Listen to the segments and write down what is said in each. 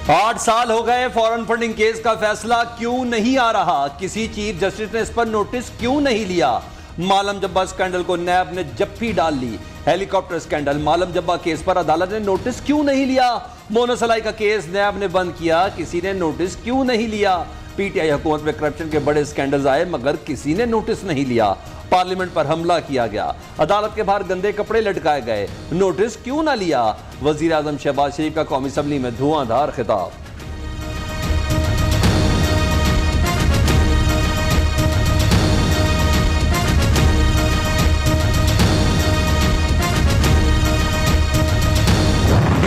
8 साल हो गए, फॉरेन फंडिंग केस का फैसला क्यों नहीं आ रहा? किसी चीफ जस्टिस ने इस पर नोटिस क्यों नहीं लिया? मालम जब्बा स्कैंडल को नैब ने जप्फी डाल ली। हेलीकॉप्टर स्कैंडल, मालम जब्बा केस पर अदालत ने नोटिस क्यों नहीं लिया? मोनस अलाई का केस नैब ने बंद किया, किसी ने नोटिस क्यों नहीं लिया? पीटीआई हुकूमत में करप्शन के बड़े स्कैंडल्स आए मगर किसी ने नोटिस नहीं लिया। पार्लियामेंट पर हमला किया गया, अदालत के बाहर गंदे कपड़े लटकाए गए, नोटिस क्यों ना लिया? वजीर आजम शहबाज शरीफ का कौमी असम्बली में धुआंधार खिताब।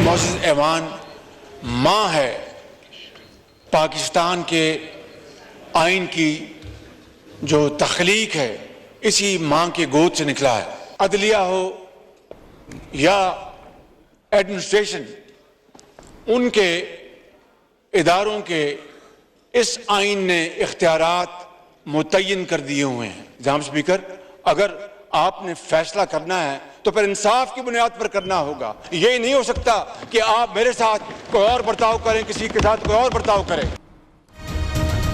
मोअज़्ज़िज़ ऐवान माँ है पाकिस्तान के आइन की जो तख्लीक है, इसी माँ के गोद से निकला है। अदलिया हो या एडमिनिस्ट्रेशन, उनके इदारों के इस आइन ने इख्तियारात मुतय्यन कर दिए हुए हैं। जनाब स्पीकर, अगर आपने फैसला करना है तो फिर इंसाफ की बुनियाद पर करना होगा। ये नहीं हो सकता कि आप मेरे साथ कोई और बर्ताव करें, किसी के साथ कोई और बर्ताव करें।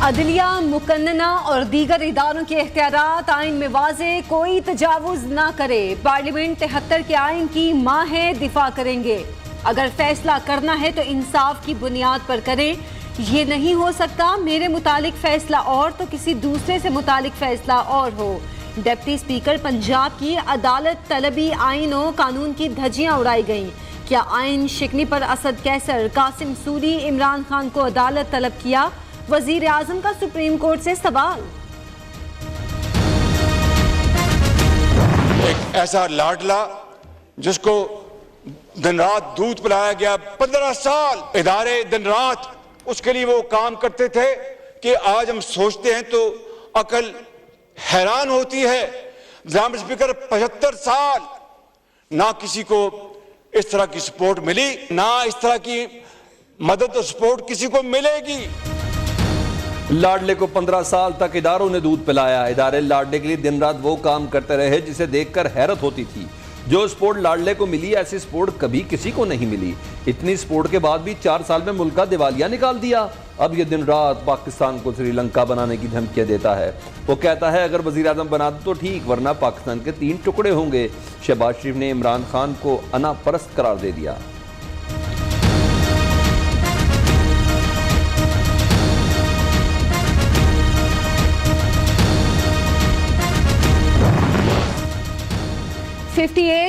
अदलिया, मुकन्नना और दीगर इदारों के इख्तियारात आइन में वाज़े कोई तजावुज़ ना करे। पार्लियामेंट 73 के आइन की माँ है, दिफा करेंगे। अगर फैसला करना है तो इंसाफ की बुनियाद पर करें। ये नहीं हो सकता मेरे मुतालिक फैसला और तो किसी दूसरे से मुतालिक फैसला और हो। डिप्टी स्पीकर पंजाब की अदालत तलबी आइन और कानून की धज्जियां उड़ाई गईं। क्या आइन शिकनी पर असद कैसर, कासिम सूरी, इमरान खान को अदालत तलब किया? वजीर आजम का सुप्रीम कोर्ट से सवाल। एक ऐसा लाडला जिसको दिन रात दूध पिलाया गया, 15 साल इदारे दिन रात उसके लिए वो काम करते थे कि आज हम सोचते हैं तो अकल हैरान होती है। जनाब स्पीकर, 75 साल ना किसी को इस तरह की सपोर्ट मिली, ना इस तरह की मदद और सपोर्ट किसी को मिलेगी। लाडले को 15 साल तक इदारों ने दूध पिलाया। इदारे लाडले के लिए दिन रात वो काम करते रहे जिसे देखकर हैरत होती थी। जो सपोर्ट लाडले को मिली, ऐसी सपोर्ट कभी किसी को नहीं मिली। इतनी सपोर्ट के बाद भी 4 साल में मुल्क का दिवालिया निकाल दिया। अब ये दिन रात पाकिस्तान को श्रीलंका बनाने की धमकियां देता है। वो कहता है अगर वजीर आजम बना दो तो ठीक, वरना पाकिस्तान के 3 टुकड़े होंगे। शहबाज शरीफ ने इमरान खान को अना परस्त करार दे दिया।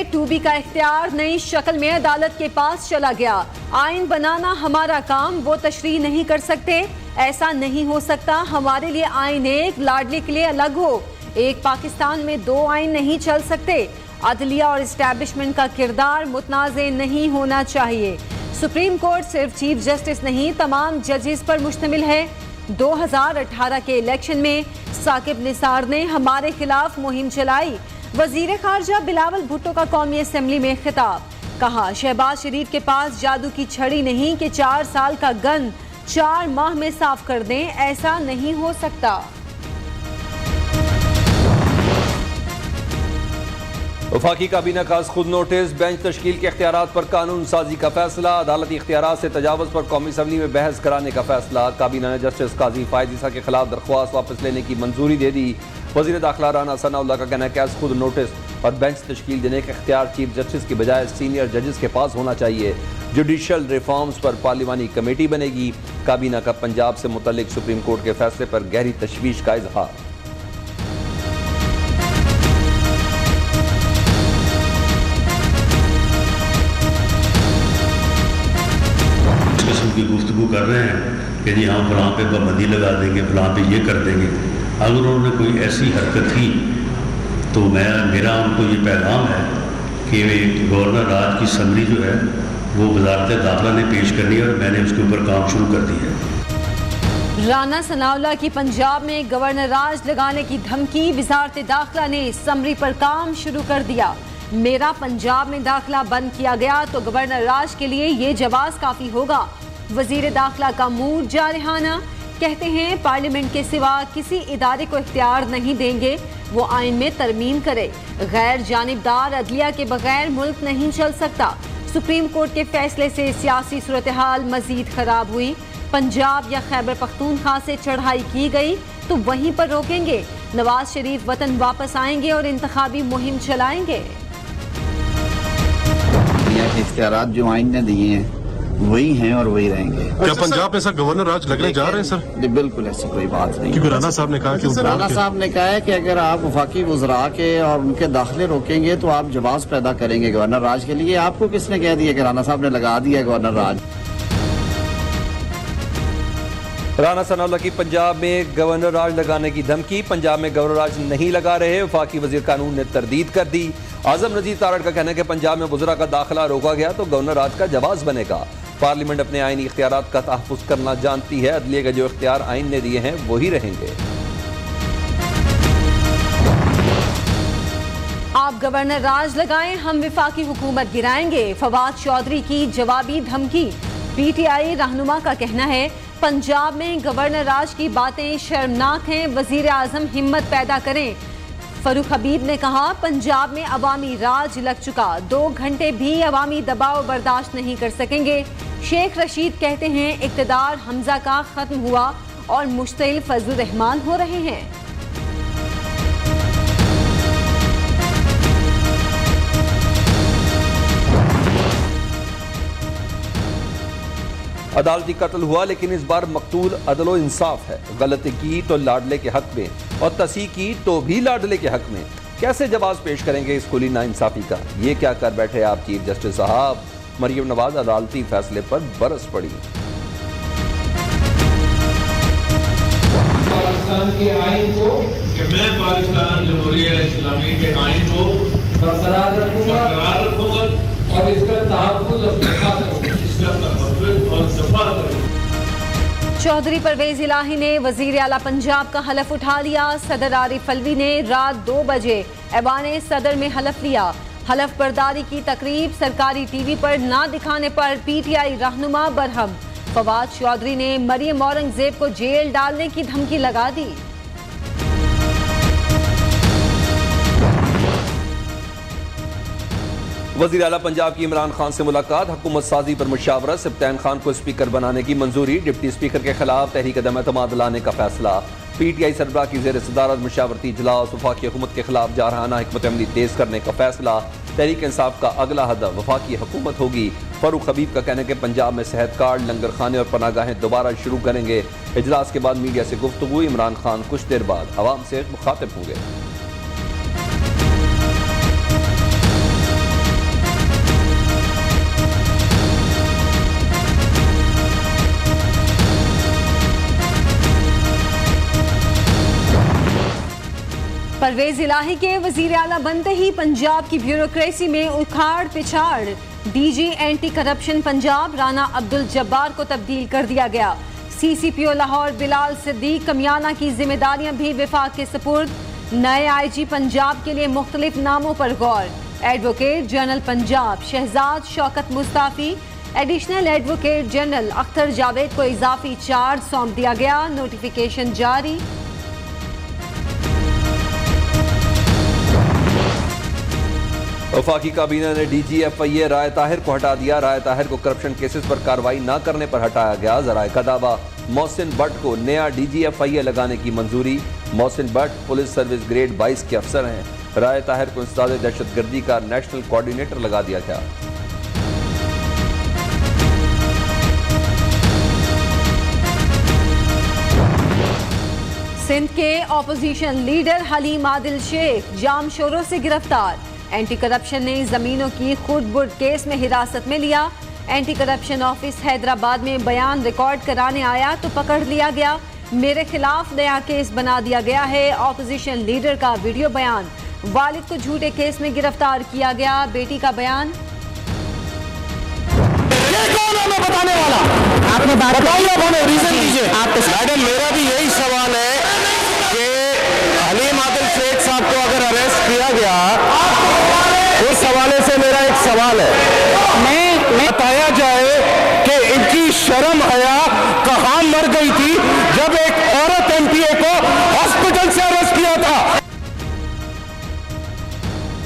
टूबी का इख्तियार नई शक्ल में अदालत के पास चला गया। आइन बनाना हमारा काम, वो तशरीह नहीं कर सकते। ऐसा नहीं हो सकता, हमारे लिए आइन एक, लाडले के लिए अलग हो। एक पाकिस्तान में 2 आइन नहीं चल सकते। अदलिया और इस्टेब्लिशमेंट का किरदार मुतनाज़े नहीं होना चाहिए। सुप्रीम कोर्ट सिर्फ चीफ जस्टिस नहीं, तमाम जजेस पर मुश्तमिल है। 2018 के इलेक्शन में साकिब निसार ने हमारे खिलाफ मुहिम चलाई। वजीर खारजा बिलावल भुट्टो का कौमी असम्बली में खिताब। कहा शहबाज शरीफ के पास जादू की छड़ी नहीं कि 4 साल का गन 4 माह में साफ कर दें, ऐसा नहीं हो सकता। वफाकी काबीना का खुद नोटिस, बेंच तश्कील के इख्तियारात पर कानून साजी का फैसला। अदालती इख्तियारात से तजावुज़ पर कौमी असम्बली में बहस कराने का फैसला। काबीना ने जस्टिस काजी फायद ईसा के खिलाफ दरख्वास्त वापस लेने की मंजूरी दे दी। वज़ीर दाखिला राना सनाउल्लाह का कहना है कि खुद नोटिस और बेंच तश्कील देने का इख्तियार चीफ जस्टिस की बजाय सीनियर जजेस के पास होना चाहिए। जुडिशल रिफॉर्म्स पर पार्लिमानी कमेटी बनेगी। काबीना का पंजाब से मुतल्लिक सुप्रीम कोर्ट के फैसले पर गहरी तशवीश का इजहार। की गुफ्तगू कर रहे हैं कि जी हम फलां पे पाबंदी लगा देंगे, फलां पे ये कर देंगे। अगर उन्होंने कोई ऐसी हरकत की तो मेरा उनको ये पैगाम है कि गवर्नर राज की समरी जो है वो वज़ारत दाखिला ने पेश करनी है और मैंने उसके ऊपर काम शुरू कर दिया है। राना सनाउल्लाह की पंजाब में गवर्नर राज लगाने की धमकी। वज़ारत दाखिला ने समरी पर काम शुरू कर दिया। मेरा पंजाब में दाखिला बंद किया गया तो गवर्नर राज के लिए ये जवाब काफ़ी होगा। वजीर दाखिला का मूड जारहाना। कहते हैं पार्लियामेंट के सिवा किसी इदारे को इख्तियार नहीं देंगे वो आइन में तरमीम करे। गैर जानिबदार अदलिया के बगैर मुल्क नहीं चल सकता। सुप्रीम कोर्ट के फैसले से सियासी सूरत हाल मजीद खराब हुई। पंजाब या खैबर पख्तूनख्वा से चढ़ाई की गई तो वहीं पर रोकेंगे। नवाज शरीफ वतन वापस आएंगे और इंतखाबी मुहिम चलाएंगे। इख्तियारात जो आइन ने दिए हैं वही हैं और वही रहेंगे। क्या पंजाब में सर गवर्नर राज लगने जा रहे हैं सर? जी बिल्कुल, ऐसी कोई बात नहीं। क्योंकि राणा साहब ने कहा कि राणा साहब ने कहा है कि अगर आप वफाकी वज़रा के और उनके दाखिले रोकेंगे तो आप जवाब पैदा करेंगे गवर्नर राज के लिए। आपको किसने कह दिया कि राणा साहब ने लगा दिया गवर्नर राज? राणा सनाउल्लाह की पंजाब में गवर्नर राज लगाने की धमकी। पंजाब में गवर्नर राज नहीं लगा रहे, वफाकी वजीर कानून ने तरदीद कर दी। आजम नजीर तारड़ का कहना है कि पंजाब में वज़रा का दाखिला रोका गया तो गवर्नर राज का जवाब बनेगा। पार्लियामेंट अपने आईनी इख्तियारात का तहफ़्फ़ुज़ करना जानती है, अदलिया के जो इख्तियार आइन ने दिए हैं वही रहेंगे। आप गवर्नर राज लगाएं, हम विफाकी हुकूमत गिराएंगे। फवाद चौधरी की जवाबी धमकी। पीटीआई रहनुमा का कहना है पंजाब में गवर्नर राज की बातें शर्मनाक हैं, वजीर आजम हिम्मत पैदा करें। फरूख हबीब ने कहा पंजाब में अवामी राज लग चुका, 2 घंटे भी अवामी दबाव बर्दाश्त नहीं कर सकेंगे। शेख रशीद कहते हैं इक़्तिदार हमजा का खत्म हुआ और मुश्तिल फजलुर रहमान हो रहे हैं। अदालती कत्ल हुआ लेकिन इस बार मकतूल अदलो इंसाफ है। गलती की तो लाडले के हक में और तसी की तो भी लाडले के हक में। कैसे जवाब पेश करेंगे इस खुली नाइंसाफी का? ये क्या कर बैठे आप चीफ जस्टिस साहब? मरियम नवाज अदालती फैसले पर बरस पड़ी। पाकिस्तान के आइन को कि मैं पाकिस्तान जमहूरियत इस्लामी के आइन को बरकरार रखूंगा और इसका तहफ़्फ़ुज़ और दफ़ा करूंगा। चौधरी परवेज इलाही ने वजीर आला पंजाब का हलफ उठा लिया। सदर आरिफ अलवी ने रात 2 बजे ऐवान सदर में हलफ लिया। हलफ बर्दारी की तकरीब सरकारी टीवी पर ना दिखाने पर पीटीआई रहनुमा बरहम। फवाद चौधरी ने मरियम औरंगजेब को जेल डालने की धमकी लगा दी। वज़ीर आला पंजाब की इमरान खान से मुलाकात। हुकूमत साजी पर मुशावरत। सब्तान खान को स्पीकर बनाने की मंजूरी। डिप्टी स्पीकर के खिलाफ तहरीक अदम एतमाद लाने का फैसला। पीटीआई सरबराह की ज़ेर सदारत मुशावरती इजलास। वफाकी हुकूमत के खिलाफ जारहाना हिकमत अमली तेज करने का फैसला। तहरीक इंसाफ का अगला हदफ वफाकी हुकूमत होगी। फरूख हबीब का कहना है कि पंजाब में सेहत कार्ड, लंगर खाने और पनागाहें दोबारा शुरू करेंगे। इजलास के बाद मीडिया से गुफ्तगू। इमरान खान कुछ देर बाद अवाम से मुखातिब होंगे। परवेज इलाही के वजीर आला बनते ही पंजाब की ब्यूरोक्रेसी में उखाड़ पिछाड़। DG anti corruption Punjab Rana Abdul Jabbar को तब्दील कर दिया गया। सीसीपीओ लाहौर बिलाल सिद्दीक कमियाना की जिम्मेदारियां भी विफाक के सुपुर्द। नए आईजी पंजाब के लिए मुख्तलिफ नामों पर गौर। एडवोकेट जनरल पंजाब शहजाद शौकत मुस्ताफी, additional advocate general Akhtar Javed को इजाफी चार्ज सौंप दिया गया। नोटिफिकेशन जारी। वफाकी काबीना ने DGFIA राय ताहिर को हटा दिया। राय ताहिर को करप्शन केसेस पर कार्रवाई न करने पर हटाया गया। जराए का दावा, मोहसिन भट्ट को नया DGFIA लगाने की मंजूरी। Mohsin Bhatt police service grade 22 के अफसर हैं। राय ताहिर को इंसदाद दहशतगर्दी का नेशनल कोऑर्डिनेटर लगा दिया गया। सिंध के ऑपोजिशन लीडर हलीम आदिल शेख जाम शोरों से गिरफ्तार। एंटी करप्शन ने जमीनों की खुर्द-बुर्द केस में हिरासत में लिया। एंटी करप्शन ऑफिस हैदराबाद में बयान रिकॉर्ड कराने आया तो पकड़ लिया गया। मेरे खिलाफ नया केस बना दिया गया है। ऑपोजिशन लीडर का वीडियो बयान। वालिद को झूठे केस में गिरफ्तार किया गया। बेटी का बयान। ये कौन है बताने वाला? आपने बात बताइए, हमें रीजन दीजिए। मैडम मेरा भी यही सवाल है कि हलीम आदिल शेख साहब को अगर अरेस्ट किया गया, उस हवाले से मेरा एक सवाल है। मैं बताया जाए कि इनकी शर्म हया कहाँ मर गई थी जब एक औरत MPA को हॉस्पिटल से अरेस्ट किया था।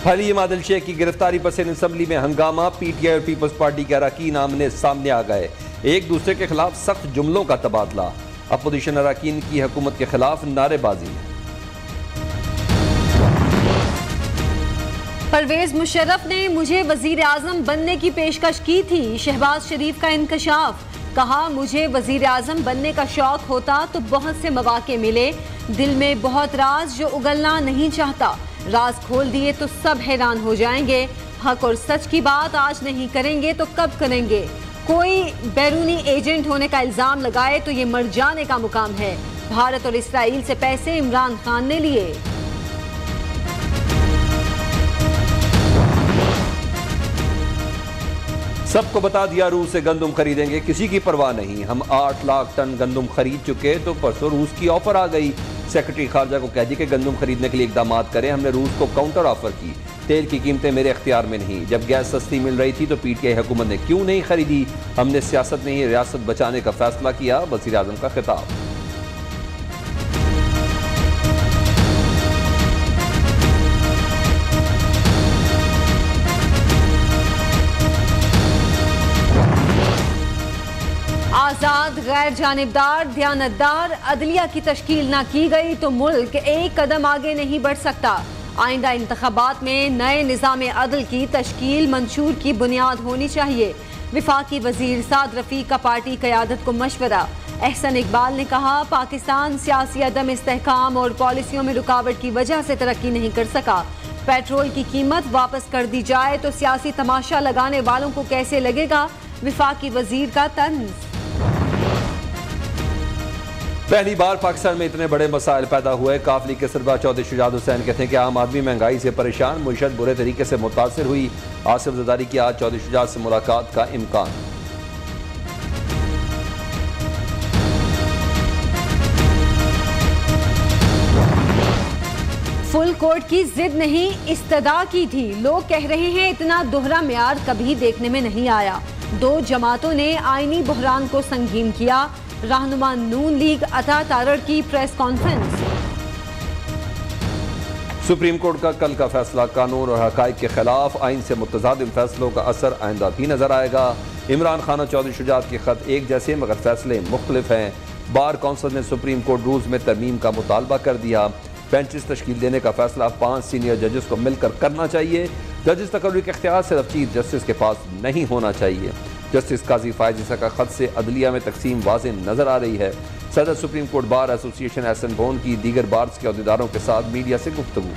हलीम आदिल शेख की गिरफ्तारी पर सिंध असम्बली में हंगामा। पीटीआई और पीपल्स पार्टी के अरकान आमने सामने आ गए, एक दूसरे के खिलाफ सख्त जुमलों का तबादला। अपोजिशन अरकान की हुकूमत के खिलाफ नारेबाजी। परवेज मुशर्रफ ने मुझे वजीर आजम बनने की पेशकश की थी। शहबाज शरीफ का इंकशाफ, कहा मुझे वजीर आजम बनने का शौक होता तो बहुत से मौके मिले, दिल में बहुत राज जो उगलना नहीं चाहता, राज खोल दिए तो सब हैरान हो जाएंगे, हक और सच की बात आज नहीं करेंगे तो कब करेंगे। कोई बैरूनी एजेंट होने का इल्जाम लगाए तो ये मर जाने का मुकाम है। भारत और इसराइल से पैसे इमरान खान ने लिए। सबको बता दिया रूस से गंदुम खरीदेंगे, किसी की परवाह नहीं। हम 8 लाख टन गंदुम खरीद चुके तो परसों रूस की ऑफर आ गई। सेक्रेटरी खारजा को कह दिया कि गंदुम खरीदने के लिए इकदाम करें। हमने रूस को काउंटर ऑफर की। तेल की कीमतें मेरे इख्तियार में नहीं। जब गैस सस्ती मिल रही थी तो पीटीआई हुकूमत ने क्यों नहीं खरीदी। हमने सियासत नहीं रियासत बचाने का फैसला किया। वज़ीर आज़म का खिताब। आजाद, गैर जानिबदार, दयानतदार अदलिया की तश्कील न की गई तो मुल्क एक कदम आगे नहीं बढ़ सकता। आइंदा इंतखाबात में नए निज़ाम अदल की तश्कील मंशूर की बुनियाद होनी चाहिए। विफाकी वजीर साद रफीक का पार्टी क़यादत को मशवरा। एहसन इकबाल ने कहा पाकिस्तान सियासी अदम इस्तेहकाम और पॉलिसियों में रुकावट की वजह से तरक्की नहीं कर सका। पेट्रोल की कीमत वापस कर दी जाए तो सियासी तमाशा लगाने वालों को कैसे लगेगा। विफाकी वजीर का तंज। पहली बार पाकिस्तान में इतने बड़े मसाइल पैदा हुए। काफ लीग के सरबराह चौधरी शुजात हुसैन कहते हैं कि आम आदमी महंगाई से परेशान, मुईशत बुरे तरीके से मुतासर हुई। आसिफ जरदारी की आज चौधरी शुजात से मुलाकात का इम्कान। फुल कोर्ट की जिद नहीं, इस्तदा की थी। लोग कह रहे हैं इतना दोहरा म्यार कभी देखने में नहीं आया। 2 जमातों ने आईनी बहरान को संगीन किया। रहनुमा नून लीग अता तारड़ की प्रेस कॉन्फ्रेंस। सुप्रीम कोर्ट का कल का फैसला कानून और हकाइक के खिलाफ। आइन से मुतजादिम फैसलों का असर आइंदा भी नजर आएगा। इमरान खान और चौधरी शुजात के खत एक जैसे मगर फैसले मुख्तलिफ हैं। बार कौंसिल ने सुप्रीम कोर्ट रूल्स में तरमीम का मुतालबा कर दिया। बेंचेस तश्कील देने का फैसला 5 सीनियर जजेस को मिलकर करना चाहिए। जजेस तकर्री के इख्तियार सिर्फ चीफ जस्टिस के पास नहीं होना चाहिए। जस्टिस काजी फायज ईसा का खत से अदलिया में तकसीम वाज़ेह नजर आ रही है। सदर supreme court bar association Ahsan Bhoon की दीगर बार्स के अहदेदारों के साथ मीडिया से गुफ्तगू।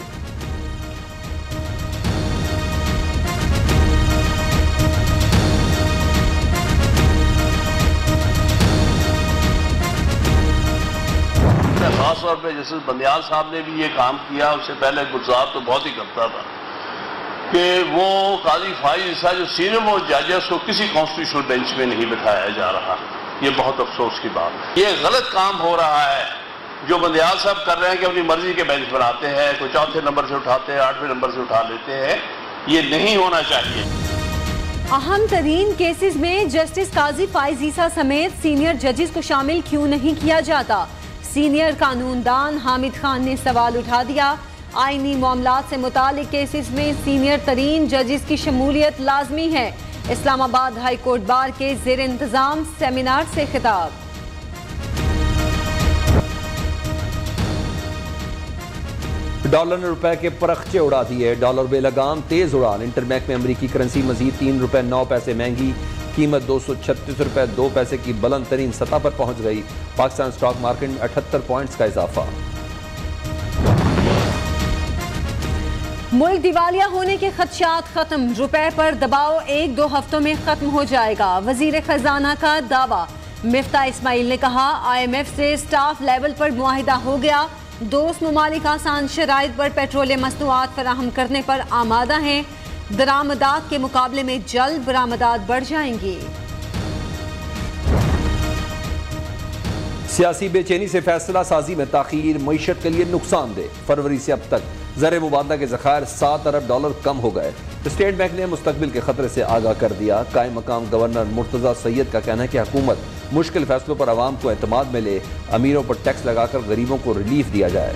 खास तौर पर जस्टिस बंदियाल साहब ने भी ये काम किया। उससे पहले गुलजार तो बहुत ही करता था कि वो काजी फाइज ईसा जो सीनियर मोस्ट जजेस को किसी कॉन्स्टिट्यूशनल बेंच में नहीं बिठाया जा रहा। ये बहुत अफसोस की बात है। ये गलत काम हो रहा है जो बंदियाल साहब कर रहे हैं कि अपनी मर्जी के बेंच बनाते हैं, कोई 4थे नंबर से उठाते हैं, 8वें नंबर से उठा लेते हैं। ये नहीं होना चाहिए। अहम तरीन केसेस में जस्टिस काजी फाइज ईसा समेत सीनियर जजेस को शामिल क्यों नहीं किया जाता। सीनियर कानूनदान हामिद खान ने सवाल उठा दिया। आईनी मामलात से मुतालिक केसेस में सीनियर तरीन जजेस की शमूलियत लाजमी है। इस्लामाबाद हाई कोर्ट बार के ज़ेर इंतजाम सेमिनार से खिताब। डॉलर ने रुपए के परखचे उड़ा दिए। डॉलर बेलगाम तेज उड़ान। इंटरबैंक में अमरीकी करेंसी मजीद 3 रुपए 9 पैसे महंगी। कीमत 236 रुपए 2 पैसे की बुलंद तरीन सतह पर पहुंच गई। पाकिस्तान स्टॉक मार्केट में 78 पॉइंट्स का इजाफा। मुल्क दिवालिया होने के खदशात खत्म। रुपए पर दबाव 1-2 हफ्तों में खत्म हो जाएगा। वजीर खजाना का दावा। मिफ्ता इस्माइल ने कहा IMF से स्टाफ लेवल पर मुआहिदा हो गया। दोस्त ममालिक आसान शराइत पर पेट्रोलियम मसनूआत फराहम करने पर आमादा हैं। दरामदात के मुकाबले में जल्द बरामदात बढ़ जाएंगी। सियासी बेचैनी से फैसला साजी में ताखीर मईशत के लिए नुकसानदेह। फरवरी से अब तक ज़र मुबादला के ज़खायर $7 अरब कम हो गए। स्टेट बैंक ने मुस्तकबिल के खतरे से आगाह कर दिया। कायम मकाम गवर्नर मुर्तज़ा सैयद का कहना है कि हुकूमत मुश्किल फैसलों पर आवाम को एतमाद में ले। अमीरों पर टैक्स लगाकर गरीबों को रिलीफ दिया जाए।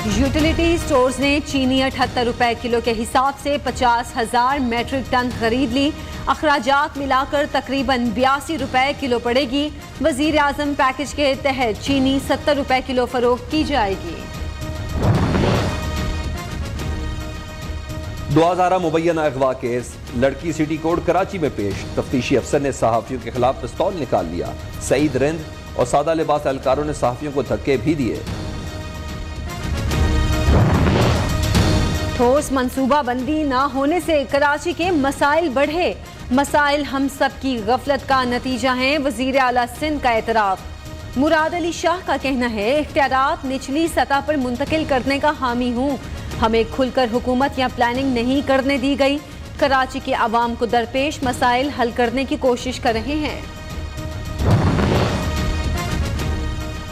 यूटिलिटी स्टोर्स ने चीनी 78 रुपए किलो के हिसाब से 50,000 मैट्रिक टन खरीद ली। अखराजात मिलाकर तकरीबन 82 रुपए किलो पड़ेगी। वजीर आजम पैकेज के तहत चीनी 70 रुपए किलो फरोख्त की जाएगी। 2011 मुबैना अगवा केस, लड़की सिटी कोर्ट कराची में पेश। तफ्तीशी अफसर ने सहाफियों के खिलाफ पिस्तौल निकाल लिया। सईद रिंद और सादा लिबास एहलकारों ने सहाफियों को धक्के भी दिए। ठोस मंसूबाबंदी न होने से कराची के मसाइल बढ़े। मसाइल हम सब की गफलत का नतीजा हैं, वजीर आला सिंध का एतराफ। मुराद अली शाह का कहना है, इख्तियारात निचली सतह पर मुंतकिल करने का हामी हूँ। हमें खुलकर हुकूमत या प्लानिंग नहीं करने दी गई। कराची के अवाम को दरपेश मसाइल हल करने की कोशिश कर रहे हैं।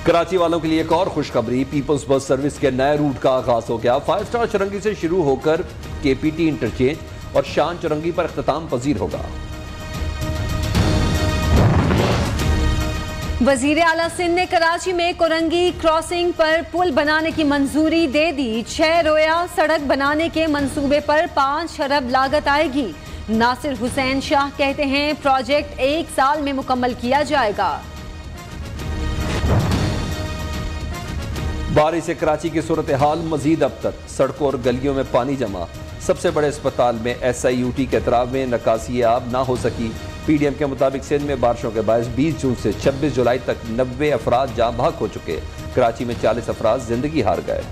कराची वालों के लिए एक और खुशखबरी, पीपल्स बस सर्विस के नए रूट का आगाज हो गया। 5 स्टार चुरंगी से शुरू होकर केपीटी इंटरचेंज और शान चुरंगी पर इख्तिताम पजीर होगा। वजीर आला सिंध ने कराची में कोरंगी क्रॉसिंग पर पुल बनाने की मंजूरी दे दी। 6 रोया सड़क बनाने के मंसूबे पर 5 अरब लागत आएगी। नासिर हुसैन शाह कहते हैं, प्रोजेक्ट 1 साल में मुकम्मल किया जाएगा। बारिश से कराची की सूरत हाल मजीद अबतर, सड़कों और गलियों में पानी जमा। सबसे बड़े अस्पताल में SIUT के एतराब में निकासी आब ना हो सकी। PDM के मुताबिक सिंध में बारिशों के बायस 20 जून से 26 जुलाई तक 90 अफराद जाँ भाग हो चुके। कराची में 40 अफराद जिंदगी हार गए।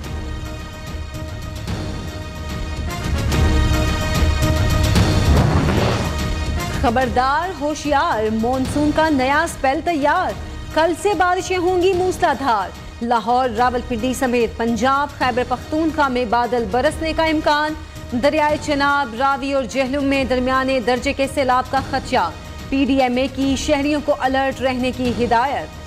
खबरदार होशियार, मॉनसून का नया स्पेल तैयार। कल से बारिशें होंगी मूसलाधार। लाहौर, रावलपिंडी समेत पंजाब, खैबर पख्तूनख्वा में बादल बरसने का इम्कान। दरियाए चनाब, रावी और जहलुम में दरमियाने दर्जे के सैलाब का खदशा। PDMA की शहरियों को अलर्ट रहने की हिदायत।